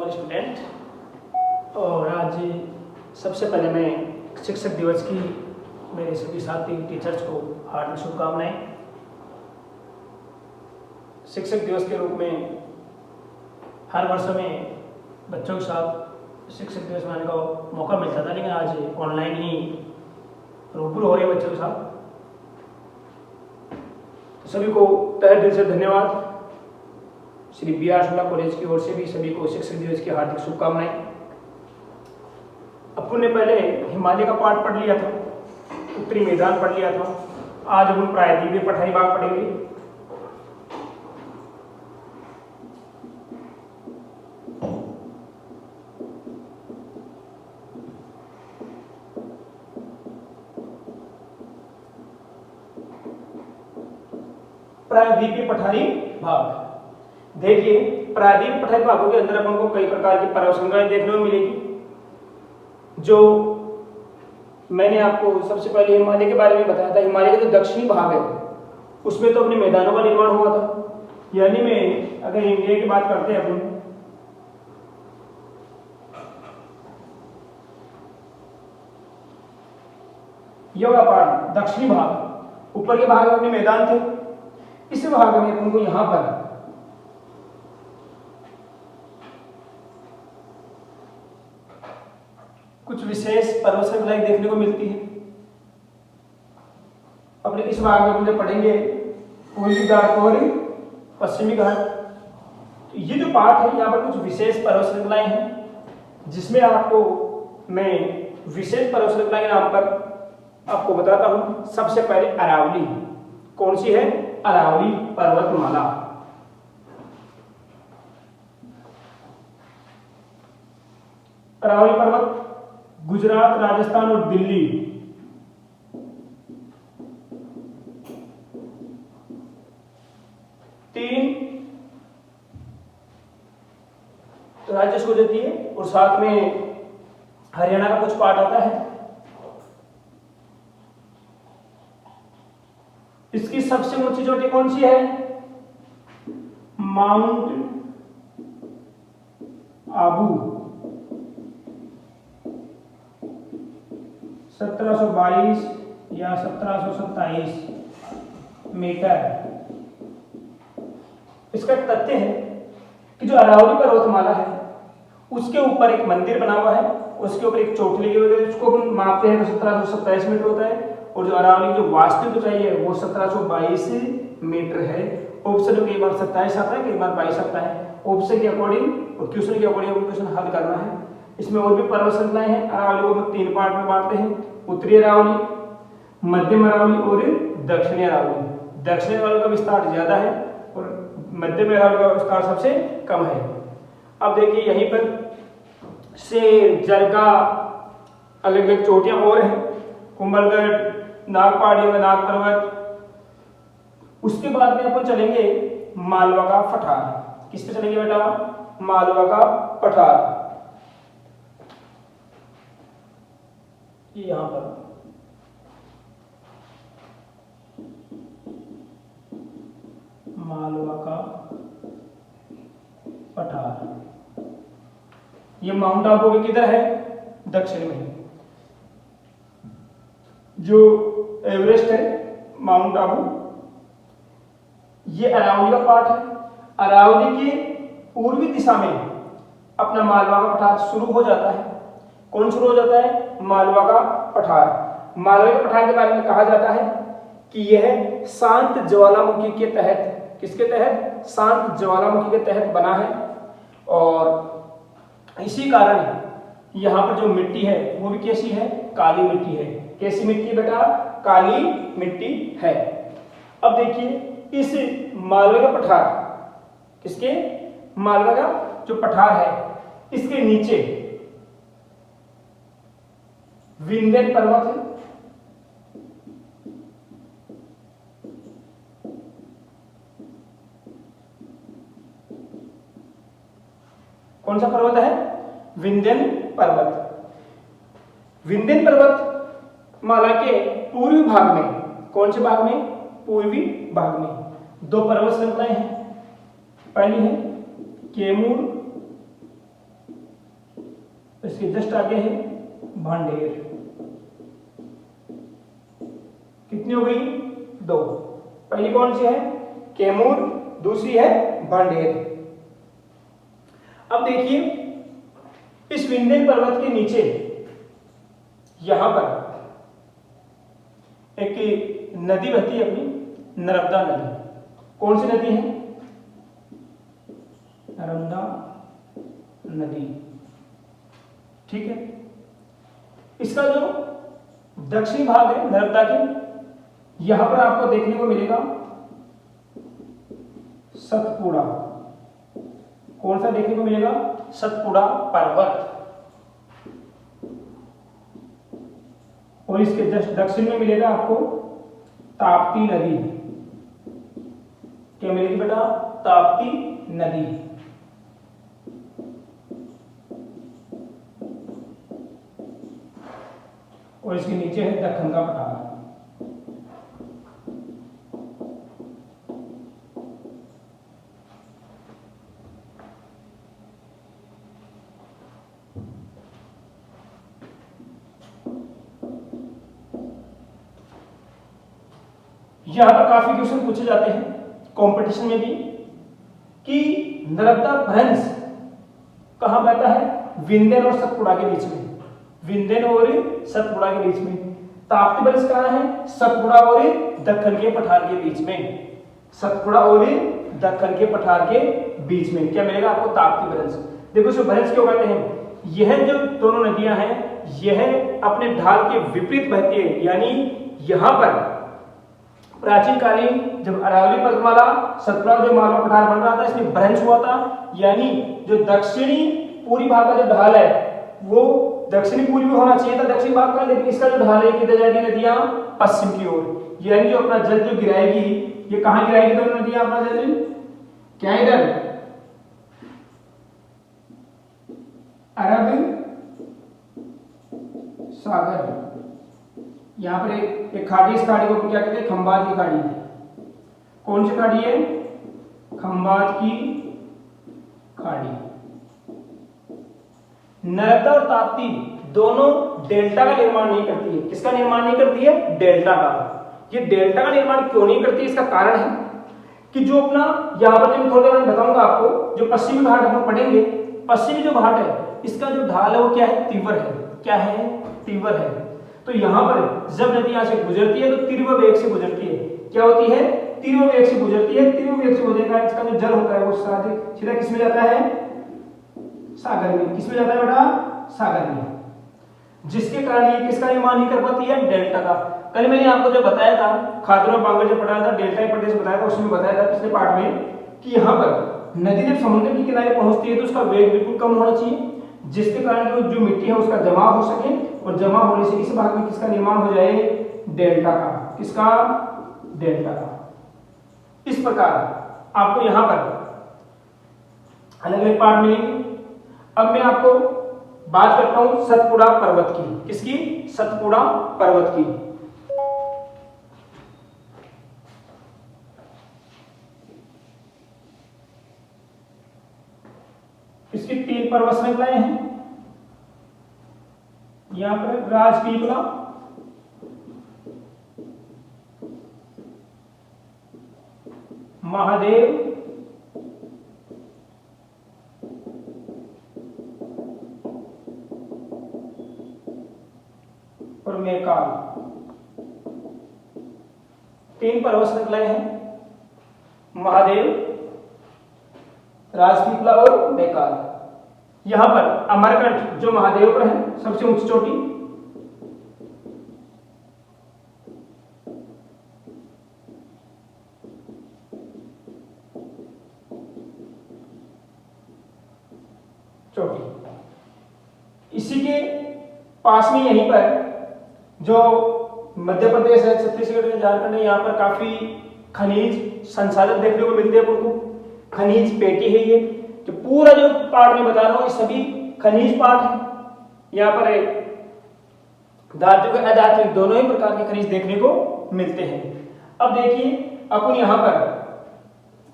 All student. और आज सबसे पहले मैं शिक्षक दिवस की मेरे सभी साथी टीचर्स को हार्दिक शुभकामनाएं। शिक्षक दिवस के रूप में हर वर्ष में बच्चों के साथ शिक्षक दिवस मनाने का मौका मिलता था, लेकिन आज ऑनलाइन ही रूबरू हो रहे बच्चों के साथ। तो सभी को तहे दिल से धन्यवाद। श्री बी.आर. शुक्ला कॉलेज की ओर से भी सभी को शिक्षक दिवस की हार्दिक शुभकामनाएं। अपन ने पहले हिमालय का पाठ पढ़ लिया था, उत्तरी मैदान पढ़ लिया था। आज अपन प्रायद्वीपीय पठारी भाग पढ़ेंगे। प्रायद्वीपीय पठारी भाग। देखिए, प्रायद्वीपीय पठारी भागों के अंदर अपन को कई प्रकार की पर्वत श्रृंखलाएं देखने को मिलेगी। जो मैंने आपको सबसे पहले हिमालय के बारे में बताया था, हिमालय का जो दक्षिणी भाग है उसमें तो अपने मैदानों का निर्माण हुआ था। यानी में अगर इंडिया की बात करते हैं अपन, यह पार्ट दक्षिणी भाग, ऊपर के भाग में अपने मैदान थे। इस भाग में अपन को यहां पर कुछ विशेष पर्वत श्रृंखलाएं देखने को मिलती है। अपने इस भाग में हम पढ़ेंगे पूर्वी घाट और पश्चिमी घाट। तो ये जो पाठ है, यहाँ पर कुछ विशेष पर्वत श्रृंखलाएं हैं, जिसमें आपको मैं विशेष पर्वत श्रृंखला के नाम पर आपको बताता हूं। सबसे पहले अरावली। कौन सी है? अरावली पर्वतमाला। अरावली पर्वत गुजरात, राजस्थान और दिल्ली तीन राज्य से गुजरती है, और साथ में हरियाणा का कुछ पार्ट आता है। इसकी सबसे ऊंची चोटी कौन सी है? माउंट आबू, 1722 या 1727 मीटर। इसका तथ्य है कि जो अरावली पर्वतमाला है उसके ऊपर एक मंदिर बना हुआ है, उसके ऊपर एक चोटी लगी हुई है, उसको हम मापते हैं तो 1727 मीटर होता है। और जो अरावली जो वास्तविक ऊंचाई है वो 1722 मीटर है। ऑप्शन में कई बार 27 आता है, कई बार 22 आता है। ऑप्शन के अकॉर्डिंग और क्वेश्चन के अकॉर्डिंग क्वेश्चन हल करना है। इसमें और भी पर्वत श्रृंखलाएं हैं। अरावली को हम 3 पार्ट में बांटते हैं: उत्तरी अरावली, मध्यम अरावली और दक्षिणी अरावली। दक्षिणी अरावली का विस्तार ज्यादा है और मध्यम अरावली का विस्तार सबसे कम है। अब देखिए, यहीं पर शेर, जरगा, अलग अलग चोटियां और हैं। कुंभलगढ़, नागपाड़ी में नाग पर्वत। उसके बाद में अपन चलेंगे मालवा का पठार। किस पे चलेंगे बेटा? मालवा का पठार। यहां पर मालवा का पठार। ये माउंट आबू के किधर है? दक्षिण में। जो एवरेस्ट है माउंट आबू, ये अरावली का पार्ट है। अरावली के पूर्वी दिशा में अपना मालवा का पठार शुरू हो जाता है। कौन शुरू हो जाता है? मालवा का पठार। मालवा के पठार के बारे में कहा जाता है कि यह शांत ज्वालामुखी के तहत, किसके तहत? शांत ज्वालामुखी के तहत बना है। और इसी कारण यहाँ पर जो मिट्टी है वो भी कैसी है? काली मिट्टी है। कैसी मिट्टी बेटा? काली मिट्टी है। अब देखिए, इस मालवा का पठार, किसके? मालवा का जो पठार है, इसके नीचे विंध्य पर्वत है। कौन सा पर्वत है? विंध्य पर्वत। विंध्य पर्वत माला के पूर्वी भाग में, कौन से भाग में? पूर्वी भाग में 2 पर्वत श्रृंखलाएं हैं। पहली है कैमूर इसके जस्ट आगे है भांडेर। कितनी हो गई? 2। पहली कौन सी है? कैमूर, दूसरी है भांडेर। अब देखिए इस विंध्य पर्वत के नीचे यहां पर एक नदी बहती है अपनी, नर्मदा नदी। कौन सी नदी है? नर्मदा नदी। ठीक है। इसका जो दक्षिणी भाग है नर्मदा के, यहां पर आपको देखने को मिलेगा सतपुड़ा। कौन सा देखने को मिलेगा? सतपुड़ा पर्वत। और इसके जस्ट दक्षिण में मिलेगा आपको ताप्ती नदी। क्या मिलेगी बेटा? ताप्ती नदी। और इसके नीचे है दक्कन का पठार। यहां पर काफी क्वेश्चन पूछे जाते हैं कंपटीशन में भी कि नर्मदा भ्रंश कहां बहता है? विंध्यन और सतपुड़ा के बीच में। विंध्यन और सतपुड़ा के बीच में। ताप्ती भ्रंश कहां है? सतपुड़ा और दक्कन के पठार के बीच में। सतपुड़ा और दक्कन के पठार के बीच में क्या मिलेगा आपको? ताप्ती भ्रंश। देखो इसे भ्रंश क्यों कहते हैं? यह जो दोनों नदियां हैं यह अपने ढाल के विपरीत बहती है। यानी यहां पर प्राचीन कालीन जब अरावली पर्वतमाला सतपुड़ा जो मालवा पठार बन रहा था इसमें भ्रंश हुआ था। यानी जो दक्षिणी पूरी भाग का जो ढाल है वो दक्षिणी पूर्वी होना चाहिए था दक्षिण भाग का, लेकिन इसका जो ढाल है किधर जाएगी नदियां? पश्चिम की ओर। यानी जो अपना जल जो गिराएगी ये कहां गिराएगी दोनों नदियां अपना जल? क्या इधर? अरब सागर। यहां पर एक खाड़ी, इस खाड़ी को क्या कहते हैं? खंबात की खाड़ी। कौन सी खाड़ी है? खंबात की खाड़ी। नर्मदा और ताप्ती दोनों डेल्टा का निर्माण नहीं करती है। किसका निर्माण नहीं करती है? डेल्टा का। ये डेल्टा का निर्माण क्यों नहीं करती? इसका कारण है कि जो अपना यहां पर मैं थोड़ी देर में बताऊंगा आपको, जो पश्चिमी घाट हम पढ़ेंगे, पश्चिमी जो घाट है इसका जो ढाल है वो क्या है? तीव्र है। क्या है? तीव्र है। तो यहां पर जब नदी यहां से गुजरती है तो तीव्र वेग से गुजरती है। क्या होती है? तीव्र वेग से गुजरती है। तीव्र वेग से गुजरने का इसका जो जल होता है वो सीधा किसमें जाता है? सागर में। किसमें जाता है बेटा? सागर में। जिसके कारण ये किसका निर्माण नहीं कर पाती है? डेल्टा का। कल मैंने आपको जो बताया था खादर और बांगर जो पढ़ाया था डेल्टा प्रदेश बताया था, उसमें बताया था पिछले पार्ट में कि यहाँ पर नदी जब समुद्र के किनारे पहुंचती है तो उसका वेग बिल्कुल कम होना चाहिए, जिसके कारण जो मिट्टी है उसका जमाव हो सके, और जमा होने से इस भाग में किसका निर्माण हो जाए? डेल्टा का। किसका? डेल्टा का। इस प्रकार आपको यहां पर अलग अलग पार्ट मिलेंगे। अब मैं आपको बात करता हूं सतपुड़ा पर्वत की। किसकी? सतपुड़ा पर्वत की। इसकी 3 पर्वत श्रृंखलाएं हैं। यहां पर राजपीपला, महादेव, और मैकाल। 3 पर्वत श्रृंखलाएं हैं, महादेव, राजपीपला और मैकाल। यहां पर अमरकंठ जो महादेव पर है सबसे ऊंची चोटी, इसी के पास में यहीं पर जो मध्य प्रदेश है, छत्तीसगढ़ है, झारखंड है, यहाँ पर काफी खनिज संसाधन देखने को मिलते हैं। उनको खनिज पेटी है ये, तो पूरा जो पार्ट में बता रहा हूँ ये सभी खनिज पार्ट है। यहाँ पर धातु के अधातु दोनों ही प्रकार के खनिज देखने को मिलते हैं। अब देखिए अपन यहाँ पर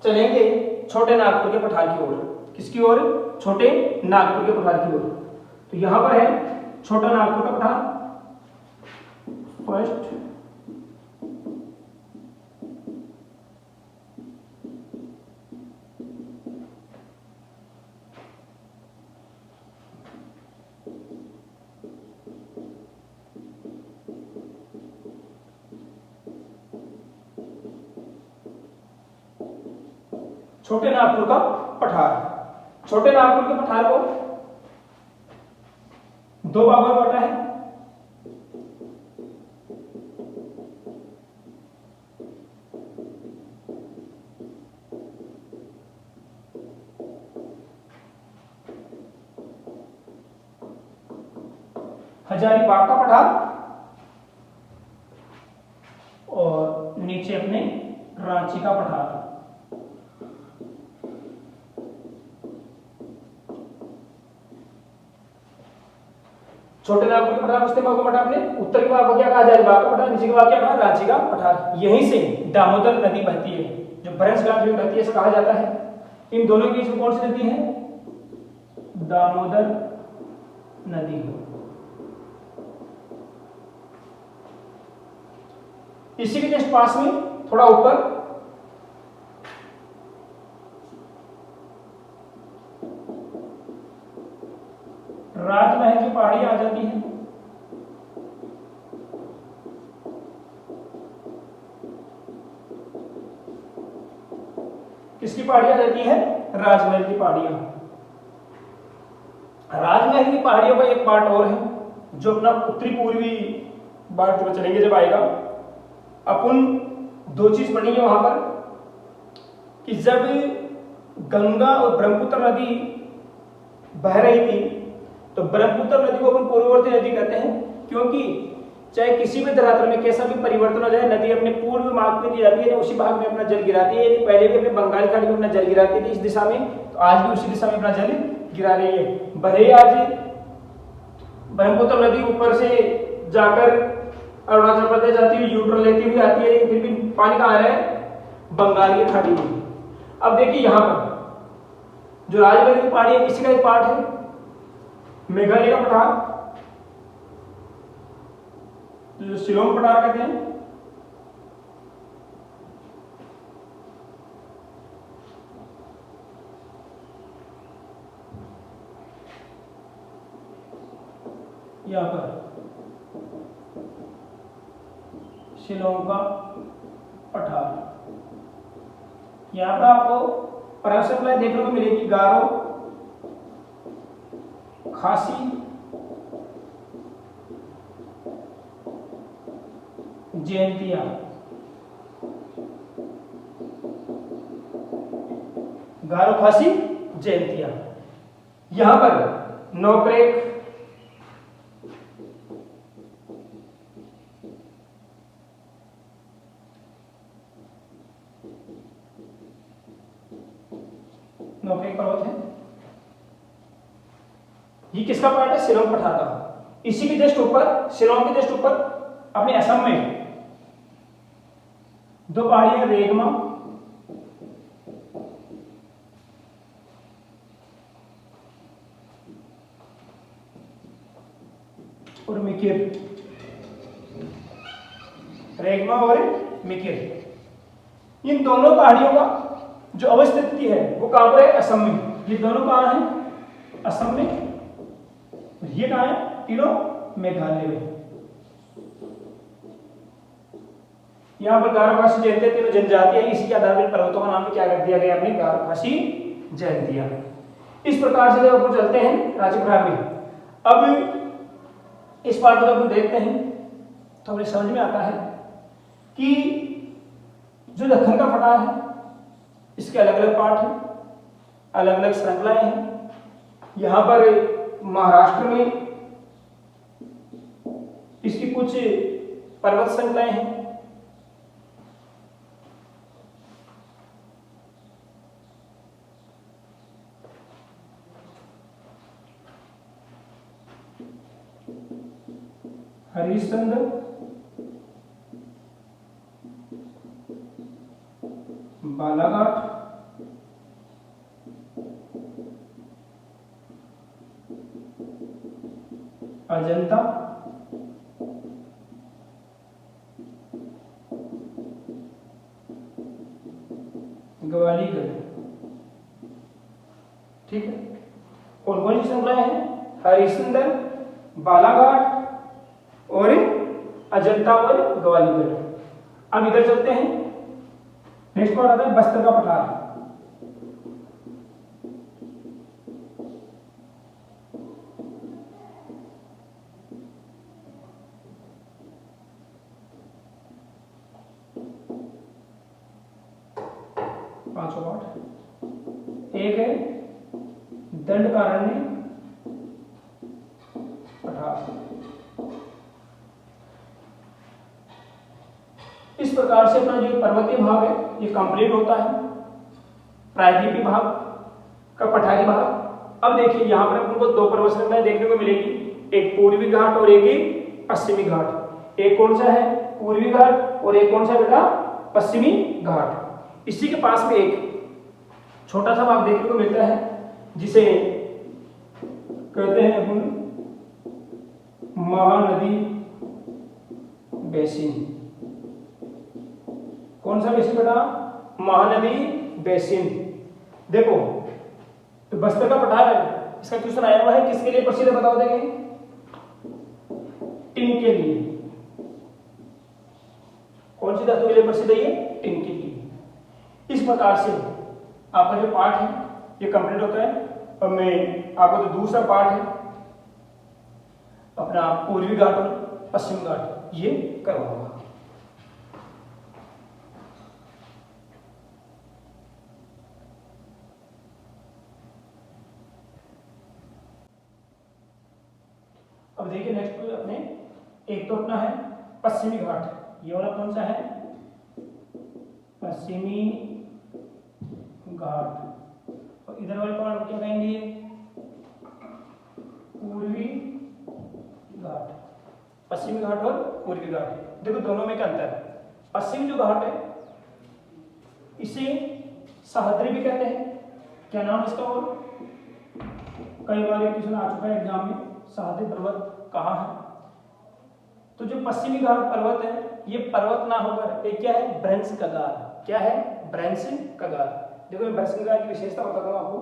चलेंगे छोटे नागपुर के पठार की ओर। किसकी ओर? छोटे नागपुर के पठार की ओर। तो यहां पर है छोटा नागपुर का पठार, फर्स्ट छोटे नागपुर का पठार। छोटे नागपुर के पठार को दो भागों में बांटा है। हजारीबाग का पठार और नीचे अपने रांची का पठार। छोटे नागपुर का पठार उसने भागों में बांटा आपने, उत्तर के भाग को क्या कहा हजारीबाग का पठार, नीचे के भाग क्या कहा रांची का पठार। यहीं से दामोदर नदी बहती है, जो भ्रंशघाट में बहती है ऐसा कहा जाता है। इन दोनों के बीच में कौन सी नदी है, दामोदर नदी। इसी के जस्ट पास में थोड़ा ऊपर राजमहल की पहाड़ी आ जाती है। किसकी पहाड़ी आ जाती है, राजमहल की पहाड़ियां। राजमहल की पहाड़ियों का एक पार्ट और है जो अपना उत्तरी पूर्वी बात में चलेंगे जब आएगा। अपन दो चीज पढ़ेंगे वहां पर कि जब गंगा और ब्रह्मपुत्र नदी बह रही थी तो ब्रह्मपुत्र नदी को अपन पूर्ववर्ती नदी कहते हैं, क्योंकि चाहे किसी भी धरातल में कैसा भी परिवर्तन हो जाए, नदी अपने पूर्व मार्ग में नहीं जाती है, उसी भाग में अपना जल गिराती है। यदि पहले भी अपने बंगाल खाड़ी में अपना जल गिराती थी इस दिशा में, तो आज भी उसी दिशा में अपना जल गिरा रही है। भले ही आज ब्रह्मपुत्र नदी ऊपर से जाकर अरुणाचल प्रदेश जाती हुई यूटर्न लेती हुई आती है, लेकिन फिर भी पानी कहाँ आ रहा है, बंगाल की खाड़ी में। अब देखिए यहां पर जो राजमहल की पहाड़ी है इसी का एक पार्ट है मेघालय का पठार, जो शिलोंग पठार कहते हैं। यहां पर शिलोंग का पठार। यहां पर आपको पर्वत श्रृंखलाएं देखने को मिलेगी, गारो, खासी, जयंतिया। गारो, खासी, जयंतिया। यहां पर नोकरेक, नोकरेक पर्वत है। ये किसका पार्ट है, शिलोंग पठार का। इसी के जस्ट ऊपर, शिलोंग के जस्ट ऊपर अपने असम में दो पहाड़ियां, रेगमा और मिकिर। रेगमा और मिकिर, इन दोनों पहाड़ियों का जो अवस्थिति है वो कहां पर है, असम में। ये दोनों कहां हैं, असम में। ये कहां है, तीनों मेघालय में। यहां पर गारो, खासी, जयंतिया तीनों जनजाति है। इसी के आधार पर पर्वतों का नाम क्या कर दिया गया अपने, गारो, खासी, जयंतिया। इस प्रकार से जब अपन चलते हैं राज्य पठार में, अब इस पार्ट को जब हम देखते हैं तो हमें समझ में आता है कि जो दक्कन का पठार है इसके अलग अलग पार्ट हैं, अलग अलग श्रृंखलाएं हैं। यहां पर महाराष्ट्र में इसकी कुछ पर्वत श्रृंखलाएं हैं। हरिश्चंद्र, बालाघाट, अजंता, ग्वालियर। ठीक है। कौन कौन सी श्रृंखलाएं हैं? हरिश्चंद्र, बालाघाट और अजंता और ग्वालियर। अब इधर चलते हैं, नेक्स्ट पार्ट आता है बस्तर का पठार। पांचों पार्ट। एक है दंडकारण्य पठार। इस प्रकार से अपना जो पर्वतीय भाग है ये कंप्लीट होता है, प्रायद्वीपीय भाग का पठारी भाग। अब देखिए यहाँ पर आपको दो पर्वत श्रृंखलाएं देखने को मिलेगी, एक पूर्वी घाट और एक ही पश्चिमी घाट। एक कौन सा है? पूर्वी घाट। और एक कौन सा बेटा? पश्चिमी घाट। इसी के पास में एक छोटा सा भाग देखने को मिलता है जिसे कहते हैं अपन महानदी बेसिन। कौन सा बेसिन बेटा? महानदी बेसिन। देखो तो बस्तर का पठार है, इसका क्वेश्चन आया हुआ है किसके लिए प्रसिद्ध है बताओ देंगे? टिन के लिए। कौन सी धातु के लिए प्रसिद्ध है ये? टिन के लिए। इस प्रकार से आपका जो पार्ट है ये कंप्लीट होता है। और मैं आपको जो दूसरा पार्ट है अपना पूर्वी घाट और पश्चिमी घाट ये करवाऊंगा। अब देखिए नेक्स्ट अपने एक तो अपना है पश्चिमी घाट, ये वाला कौन सा है? पश्चिमी घाट। और इधर वाले कौन क्या कहेंगे? पूर्वी घाट। पश्चिमी घाट और पूर्वी घाट, देखो दोनों में क्या अंतर है? पश्चिमी जो घाट है इसे सह्याद्री भी कहते हैं। क्या नाम इसका? और कई बार ये क्वेश्चन आ चुका है एग्जाम में, सह्याद्री पर्वत कहाँ है? तो जो पश्चिमी घाट पर्वत है ये पर्वत ना होकर एक क्या है? भ्रंश कगार। क्या है? भ्रंश कगार। देखो मैं भ्रंश कगार की विशेषता बताता हूँ आपको।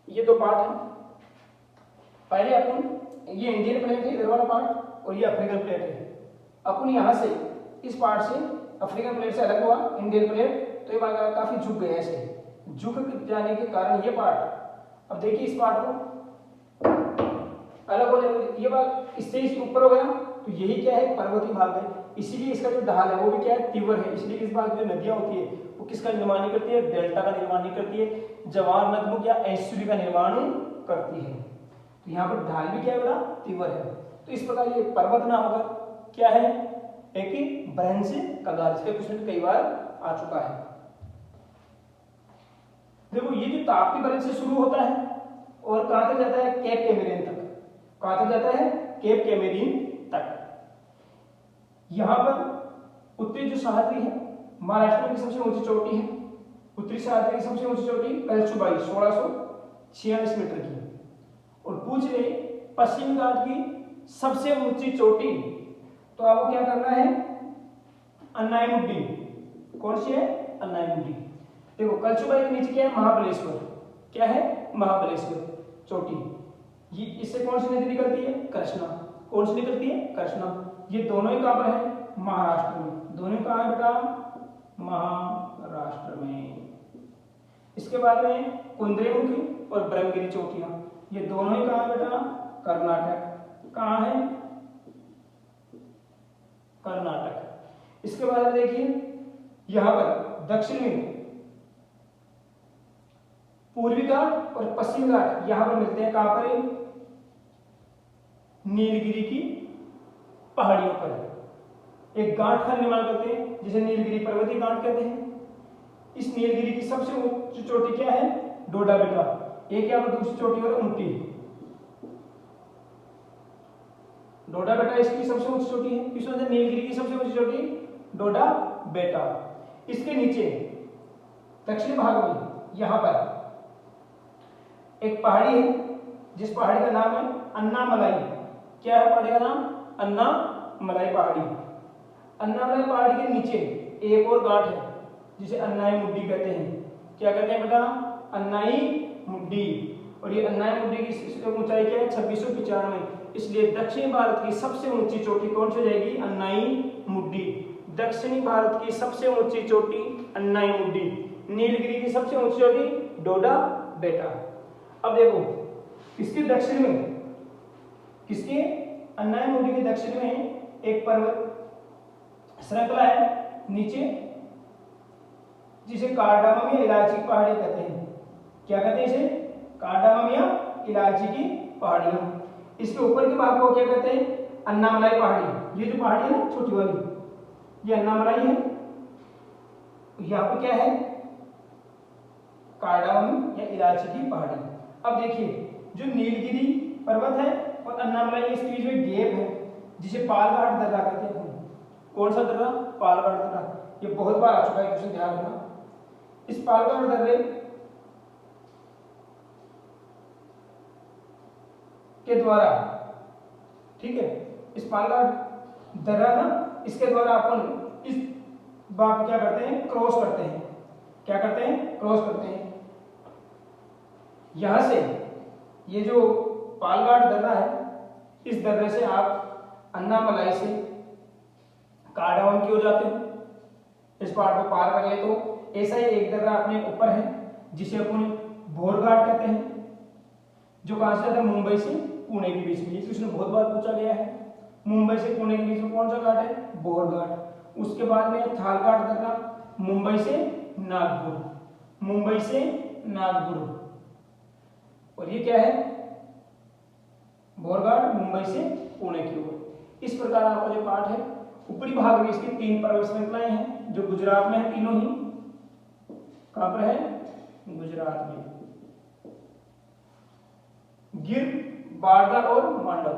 ये दो पार्ट है, पहले अपन ये इंडियन प्लेट है इधर वाला पार्ट और ये अफ्रीकन प्लेट है। अपन यहाँ से इस पार्ट से अफ्रीकन प्लेट से अलग हुआ इंडियन प्लेट, तो ये काफी झुक गया। ऐसे झुक जाने के कारण ये पार्ट, अब देखिए इस पार्ट को अलग हो जाए, ये बात इससे इस ऊपर हो गया, तो यही क्या है? पर्वतीय भाग है। इसीलिए इसका जो ढाल है वो भी क्या है? तीव्र है। इसलिए इस भाग की जो नदियां होती है वो किसका निर्माण नहीं करती है? डेल्टा का निर्माण नहीं करती है, जवार नदमुख या एस्चुरी का निर्माण करती है। तो यहाँ पर ढाल भी क्या है बेटा? तीव्र है। तो इस प्रकार ये पर्वत ना होगा क्या है? एक भ्रंश कगार। इसका क्वेश्चन कई बार आ चुका है। देखो ये जो ताप्ती भ्रंश से शुरू होता है और कहां तक जाता है? केप कैमेरिन तक। कहां तक जाता है? केप कैमेरिन तक। यहां पर उत्तरी जो सह्याद्री है महाराष्ट्र की सबसे ऊंची चोटी है। उत्तरी सह्याद्री की सबसे ऊंची चोटी कलचुबाई 1646 मीटर की। और पूछ रहे पश्चिम घाट की सबसे ऊंची चोटी, तो आपको क्या करना है? अन्नायमुडी। कौन सी है? अन्नायमुडी। देखो कलचुबाई के नीचे क्या है? महाबलेश्वर। क्या है? महाबलेश्वर चोटी। ये इससे कौन सी नदी निकलती है? कृष्णा। कौन सी निकलती है? कृष्णा। ये दोनों ही कहां पर है? महाराष्ट्र में। दोनों कहां है बेटा? महाराष्ट्र में। इसके बाद में कुंद्रेमुखी और ब्रह्मगिरी चोटियां, ये दोनों ही कहां है बेटा? कर्नाटक। कहां है? कर्नाटक। इसके बाद में देखिए यहां पर दक्षिण में पूर्वी घाट और पश्चिमी घाट यहां पर मिलते हैं। कहां पर? नीलगिरी की पहाड़ियों पर एक गांठ का निर्माण करते हैं जिसे नीलगिरी पर्वतीय गांठ कहते हैं। इस नीलगिरी की सबसे ऊंची चोटी क्या है? डोडा बेटा। एक यहाँ पर दूसरी चोटी और ऊंटी। डोडा बेटा इसकी सबसे ऊंची चोटी है। किस वजह? नीलगिरी की सबसे ऊंची चोटी डोडा बेटा। इसके नीचे दक्षिण भाग में यहां पर एक पहाड़ी है जिस पहाड़ी का नाम है अन्नामलाई। क्या है पहाड़ी का नाम? अन्नामलाई पहाड़ी। अन्नामलाई पहाड़ी के नीचे एक और घाट है जिसे अन्नाई मुड्डी कहते हैं। क्या कहते हैं बेटा? अन्नाई मुड्डी। और ये अन्नाई मुड्डी की ऊंचाई क्या है? 2695। इसलिए दक्षिण भारत की सबसे ऊंची चोटी कौन सी हो जाएगी? अन्नाई मुड्डी। दक्षिणी भारत की सबसे ऊंची चोटी अन्नाई मुड्डी। नीलगिरी की सबसे ऊंची चोटी डोडा बेटा। अब देखो किसके दक्षिण में, किसके? अन्नाई मुड्डी के दक्षिण में एक पर्वत श्रृंखला है नीचे, जिसे कार्डामम या इलायची की पहाड़ी कहते हैं। क्या कहते हैं इसे? कार्डामम या इलायची की पहाड़ियां। इसके ऊपर के भाग को क्या कहते हैं? अन्नामलाई पहाड़ी। ये जो पहाड़ी है ना छोटी वाली, ये अन्नामलाई है। यहाँ पे क्या है? कार्डामम या इलायची की पहाड़ी। अब देखिए जो नीलगिरी पर्वत है और अन्नामलाई के बीच में गैप है जिसे पालघाट दर्रा कहते हैं। कौन सा दर्रा? पालघाट दर्रा। ये बहुत बार आ चुका है, क्वेश्चन ध्यान रखना। इस पालघाट दर्रे के द्वारा, ठीक है, इस पालघाट दर्रा ना, इसके द्वारा अपन इस बात क्या करते हैं? क्रॉस करते हैं। क्या करते हैं? क्रॉस करते हैं। यहां से ये जो पालघाट दर्रा है, इस दर्रे से आप अन्नामलाई से कार्डामम की ओर जाते हो। इस पहाड़ को पार कर ले तो ऐसा ही एक दर्रा अपने ऊपर है जिसे अपन भोरघाट कहते हैं, जो कहां से आता है? मुंबई से पुणे के बीच में। ये क्वेश्चन बहुत बार पूछा गया है। मुंबई से पुणे के बीच में कौन सा घाट है? भोरघाट। उसके बाद में थालघाट दर्रा, मुंबई से नागपुर, मुंबई से नागपुर। और ये क्या है? भोरघाट, मुंबई से पुणे की ओर। इस प्रकार आपका जो पार्ट है, ऊपरी भाग में इसकी 3 पर्वत श्रृंखलाएं हैं जो गुजरात में है, तीनों ही। कहां पर है? गुजरात में। गिर, बारदा और मांडव।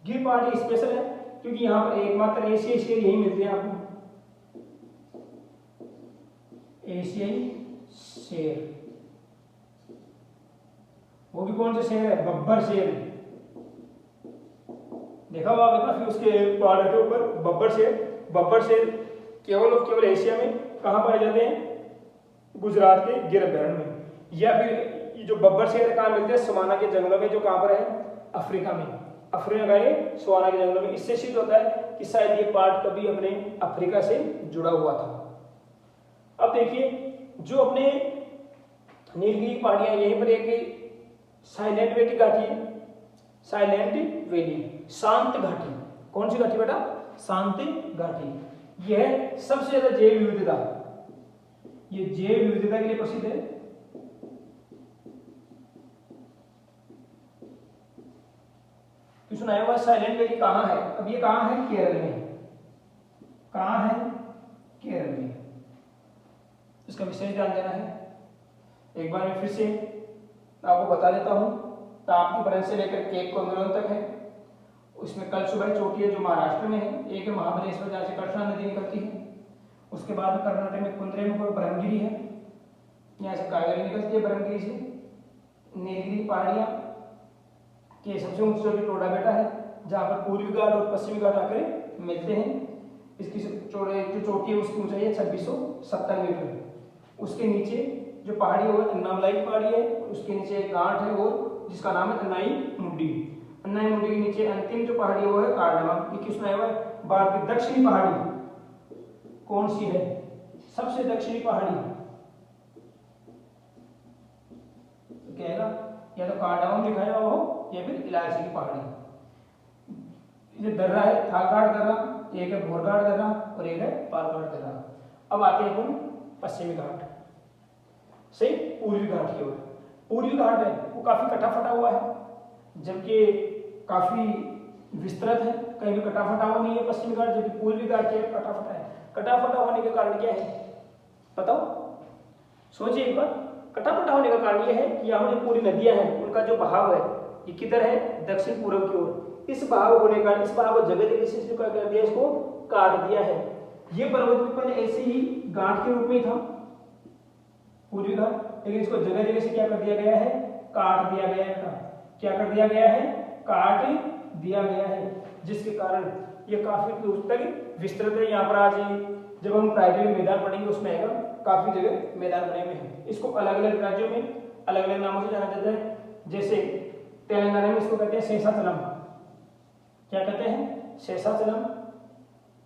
गिर पहाड़ी स्पेशल है क्योंकि यहाँ पर एकमात्र एशियाई शेर यही मिलते हैं आपको, एशियाई शेर। वो भी कौन से शेर है? बब्बर शेर। देखा हुआ आपने काफी उसके पहाड़ के ऊपर बब्बर शेर। बब्बर शेर केवल और केवल एशिया में कहाँ पाए जाते हैं? गुजरात के गिर अभयारण्य में। या फिर जो बब्बर शेर कहाँ मिलते हैं? सवाना के जंगलों में, जो कहाँ पर है? अफ्रीका में। अफ्रीका के सवाना के जंगलों में। इससे सिद्ध होता है कि शायद ये पार्ट कभी अपने अफ्रीका से जुड़ा हुआ था। अब देखिए जो अपने नीलगिरी पहाड़ियां, यहीं पर एक साइलेंट वैली घाटी है, साइलेंट वैली, शांत घाटी। कौन सी घाटी बेटा? शांत घाटी। यह सबसे ज्यादा जैव विविधता, ये जैव विविधता के लिए प्रसिद्ध है। तो सुनाया हुआ साइलेंट वैली कहाँ है? अब ये कहाँ है? केरल में। कहाँ है? केरल में। इसका विशेष ध्यान देना है। एक बार मैं फिर से आपको बता देता हूं। ताप्ती से लेकर केप कोंगलोन तक है। उसमें कल सुबह चोटी है जो महाराष्ट्र में है। एक है महाबलेश्वर जहाँ से कृष्णा नदी निकलती है। उसके बाद कर्नाटक में कुंद्रेमुख और ब्रह्मगिरी है, यहाँ से कावेरी निकलती है ब्रह्मगिरी से। नीलगिरी पहाड़ियाँ के सबसे ऊंची चोटी टोडा बेटा है, जहाँ पर पूर्वी घाट और पश्चिमी घाट आकर मिलते हैं। इसकी जो चोटी है उसकी ऊंचाई है 2670 मीटर। उसके नीचे जो पहाड़ी है वो अन्नामलाई पहाड़ी है। उसके नीचे एक घाट है और जिसका नाम है अन्नाई मुड्डी। अन्नाई मुड्डी के नीचे अंतिम जो पहाड़ी है वो है कार्डामम। ये किसमें है? भारत की दक्षिणी पहाड़ी कौन सी है? सबसे दक्षिणी पहाड़ी तो क्या है? या तो कार्डामम दिखाया हुआ हो या फिर इलायची की पहाड़ी। ये दर्रा है थालघाट दर्रा, एक है भोरघाट दर्रा और एक है पालघाट दर्रा। अब आते हैं अपन पश्चिमी घाट से पूर्वी घाट की ओर। पूर्वी घाट है वो काफी कटा फटा हुआ है, जबकि काफी विस्तृत है। कहीं भी कटा फटा हुआ नहीं है पश्चिमी घाट, जबकि पूर्वी घाट क्या है? कटा फटा है। कटा फटा होने के कारण क्या है बताओ? सोचिए एक बार। कटा फटा होने का कारण यह है कि यहाँ जो पूरी नदियां हैं उनका जो बहाव है ये किधर है? दक्षिण पूर्व की ओर। इस बहाव होने का, इस बहाव को जगह जगह से क्या कर दिया? इसको काट दिया है। ये पर्वत भी पहले ऐसे ही घाट के रूप में था पूर्वी घाट, लेकिन इसको जगह जगह से क्या कर दिया गया है? काट दिया गया है। क्या कर दिया गया है, काट दिया गया है, जिसके कारण ये काफी दूर तक विस्तृत है। यहाँ पर आज जब हम प्राइमरी मैदान पढ़ेंगे उसमें आएगा, काफी जगह मैदान बने हुए हैं। इसको अलग अलग राज्यों में अलग अलग नामों से जाना जाता है। जैसे तेलंगाना में इसको कहते हैं शेषाचलम, क्या कहते हैं, शेषाचलम।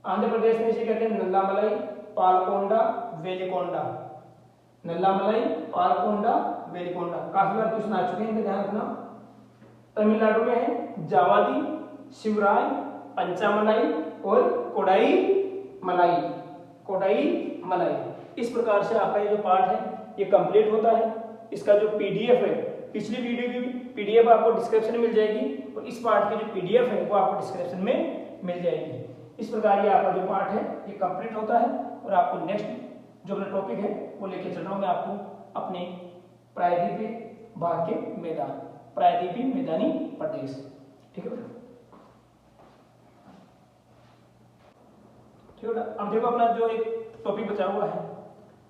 आंध्र प्रदेश में इसे कहते हैं नल्लामलाई, पालकोंडा, वेलिकोंडा, नल्लामलाई, पालकोंडा, वेलिकोंडा। काफी बार क्वेश्चन आ चुके हैं, ध्यान रखना। तमिलनाडु में है जावादी, शिवराय, पंचामलाई और कोडाई मलाई, कोडाई मलाई। इस प्रकार से आपका ये जो पार्ट है ये कंप्लीट होता है। इसका जो पीडीएफ है, पिछली वीडियो की पीडीएफ आपको डिस्क्रिप्शन में मिल जाएगी और इस पार्ट की जो पीडीएफ है वो आपको डिस्क्रिप्शन में मिल जाएगी। इस प्रकार ये आपका जो पार्ट है ये कंप्लीट होता है और आपको नेक्स्ट जो अपना टॉपिक है वो लेके चल रहा हूँ मैं आपको अपने प्रायद्वीपीय भाग के मैदान, प्रायद्वीपीय मैदानी प्रदेश। ठीक है, ठीक है। अब देखो अपना जो एक टॉपिक बचा हुआ है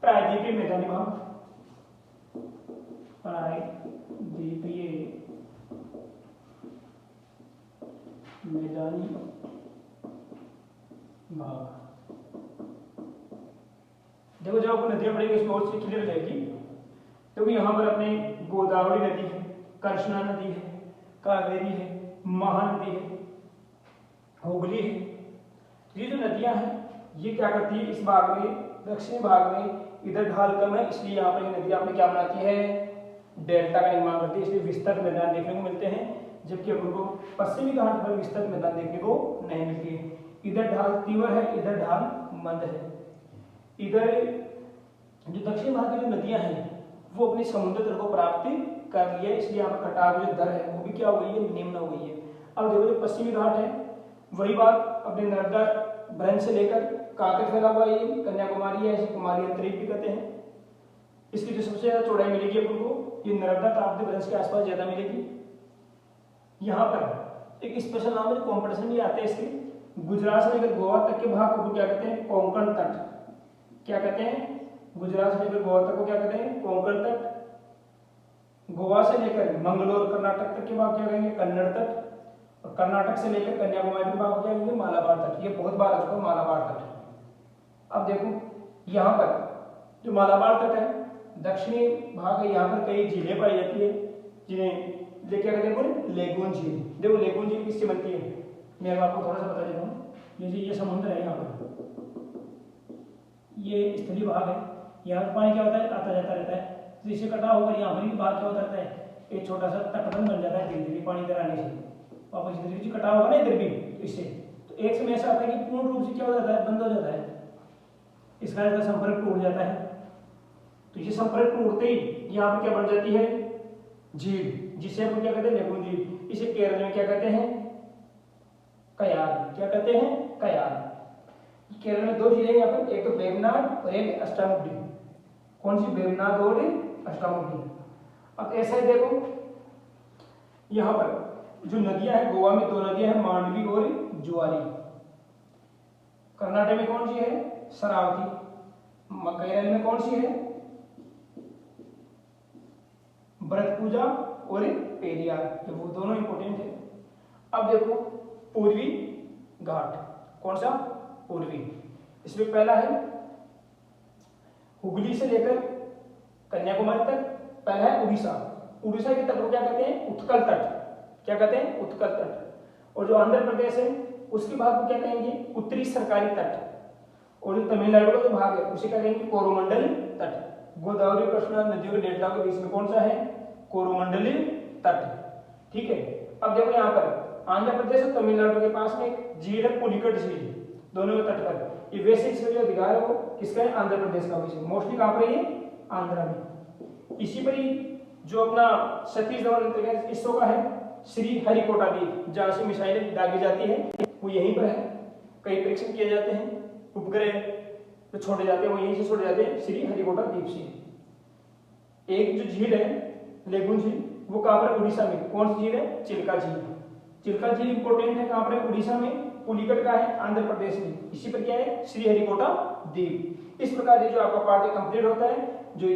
प्रायद्वीपीय मैदानी भाग, प्रायद्वीपीय मैदानी भाग। देखो जब आपको नदियां पड़ेगी इसमें और चीज क्लियर हो जाएगी। देखो यहाँ पर अपने गोदावरी नदी है, कृष्णा नदी है, कावेरी है, महानदी है, हुगली है। ये जो नदियां हैं ये क्या करती है, इस भाग में दक्षिणी भाग में इधर ढाल कम है, इसलिए यहाँ पर ये नदियां अपने क्या बनाती है, डेल्टा का निर्माण करती है, इसलिए विस्तृत मैदान देखने को मिलते हैं। जबकि अपन को पश्चिमी घाट पर विस्तृत मैदान देखने को नहीं मिलती है। इधर ढाल तीव्र है, इधर ढाल मंद है। इधर जो दक्षिण भाग की जो नदियां हैं वो अपने समुद्र तल को प्राप्त कर लिया, इसलिए यहाँ पर कटाव जो दर है वो भी क्या हो गई है, निम्न हो गई है। अब देखो जो पश्चिमी घाट है वही बात अपने नर्मदा ब्रंज से लेकर कहाँ तक फैला हुआ है, कन्याकुमारी है, इसे कुमारी अंतरिक्ष भी कहते हैं। इसकी जो सबसे ज्यादा चौड़ाई मिलेगी अपन को ये नर्मदा ताप्ती ब्रंज के आसपास ज्यादा मिलेगी। यहाँ पर एक स्पेशल नाम है, कॉम्पिटिशन भी आते हैं इसके, गुजरात से लेकर गोवा तक के भाग को क्या कहते हैं, कोंकण तट। क्या कहते हैं, गुजरात से लेकर गोवा तक को क्या कहते हैं, कोंकण तट। गोवा से लेकर मंगलोर कर्नाटक तक के भाग क्या कहेंगे, कन्नड़ तट। और कर्नाटक से लेकर कन्याकुमारी के भाग क्या कहेंगे, मालाबार तट। ये बहुत बार आ चुका है मालाबार तट। अब देखो यहाँ पर जो मालाबार तट है दक्षिणी भाग है, यहाँ पर कई झीलें पाई जाती है जिन्हें क्या कहते हैं, लेगून झील। देखो लेगून झील किससे बनती है, मैं आपको थोड़ा सा बता देता हूँ। ये समुद्र है, यहाँ पर ये स्थलीय भाग है, यहाँ पर पानी क्या होता है, आता जाता रहता है। तो इसे कटा होकर यहाँ पर भी भाग क्या होता रहता है, एक छोटा सा तटबंध बन जाता है धीरे धीरे पानी इधर आने से। वापस इधर भी कटा होगा ना इधर भी, तो इससे तो एक समय ऐसा आता है कि पूर्ण रूप से क्या हो जाता है, बंद हो जाता है, इसका संपर्क टूट जाता है। तो ये संपर्क टूटते ही यहाँ पर क्या बन जाती है, झील, जिसे हम क्या कहते हैं, लेगून झील। इसे केरल में क्या कहते हैं, कयाल। क्या कहते हैं, कयाल। केरल में दो झीलें यहाँ पर, एक तो वेवनाड और एक अष्टामुड्डी। कौन सी, वेवनाड और अष्टामुड्डी। अब ऐसा ही देखो यहाँ पर जो नदियां हैं, गोवा में दो नदियां हैं, मांडवी और जुआरी। कर्नाटक में कौन सी है, शरावती। केरल में कौन सी है, भरतपुजा और पेरियार। ये वो दोनों इंपोर्टेंट है। अब देखो पूर्वी घाट, कौन सा, पूर्वी। इसमें पहला है हुगली से लेकर कन्याकुमारी तक, पहला है उड़ीसा। उड़ीसा के तट को क्या कहते हैं, उत्कल तट। क्या कहते हैं, उत्कल तट। और जो आंध्र प्रदेश है उसके भाग को क्या कहेंगे, उत्तरी सरकारी तट। और जो तमिलनाडु का जो भाग है उसे क्या कहेंगे, कोरोमंडल तट। गोदावरी कृष्णा नदियों के डेल्टा के बीच में कौन सा है, कोरोमंडली तट। ठीक है। अब देखो यहाँ पर आंध्र प्रदेश और तमिलनाडु के पास में एक झील है, पुलिकट झील, दोनों के तट पर। ये वैसे इसका जो अधिकार है वो किसका है, आंध्र प्रदेश का। वैसे मोस्टली कहाँ पर है, आंध्रा में। इसी पर ही जो अपना सतीश धवन इसरो का है श्री हरिकोटा द्वीप, जहाँ से मिसाइलें दागी जाती है वो यहीं पर है। कई परीक्षण किए जाते हैं, उपग्रह जो छोड़े जाते हैं वो यहीं से छोड़े जाते हैं, श्री हरिकोटा द्वीप से। एक जो झील है लेगून झील, वो कहाँ पर, उड़ीसा में। कौन सी झील है, चिल्का झील। चिल्का झील इंपोर्टेंट है, कहाँ पर है, उड़ीसा में। पुलिकट का है आंध्र प्रदेश में। इसी पर क्या है, श्री हरिकोटा द्वीप। इस प्रकार जो आपका पार्ट कंप्लीट होता है। जो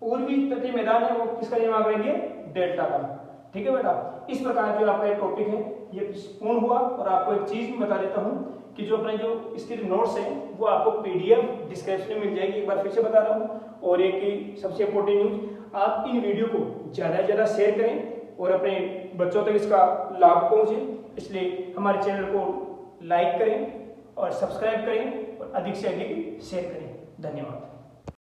पूर्वी तटीय मैदान है वो किसका निर्माण करेंगे, डेल्टा का। ठीक है बेटा। इस प्रकार जो आपका टॉपिक है ये पूर्ण हुआ। और आपको एक चीज बता देता हूँ कि जो अपने जो इसके नोट्स हैं वो आपको पीडीएफ डिस्क्रिप्शन में मिल जाएगी, एक बार फिर से बता रहा हूँ। और एक सबसे इंपॉर्टेंट न्यूज, आप इन वीडियो को ज़्यादा से ज़्यादा शेयर करें और अपने बच्चों तक इसका लाभ पहुँचे। इसलिए हमारे चैनल को लाइक करें और सब्सक्राइब करें और अधिक से अधिक शेयर करें। धन्यवाद।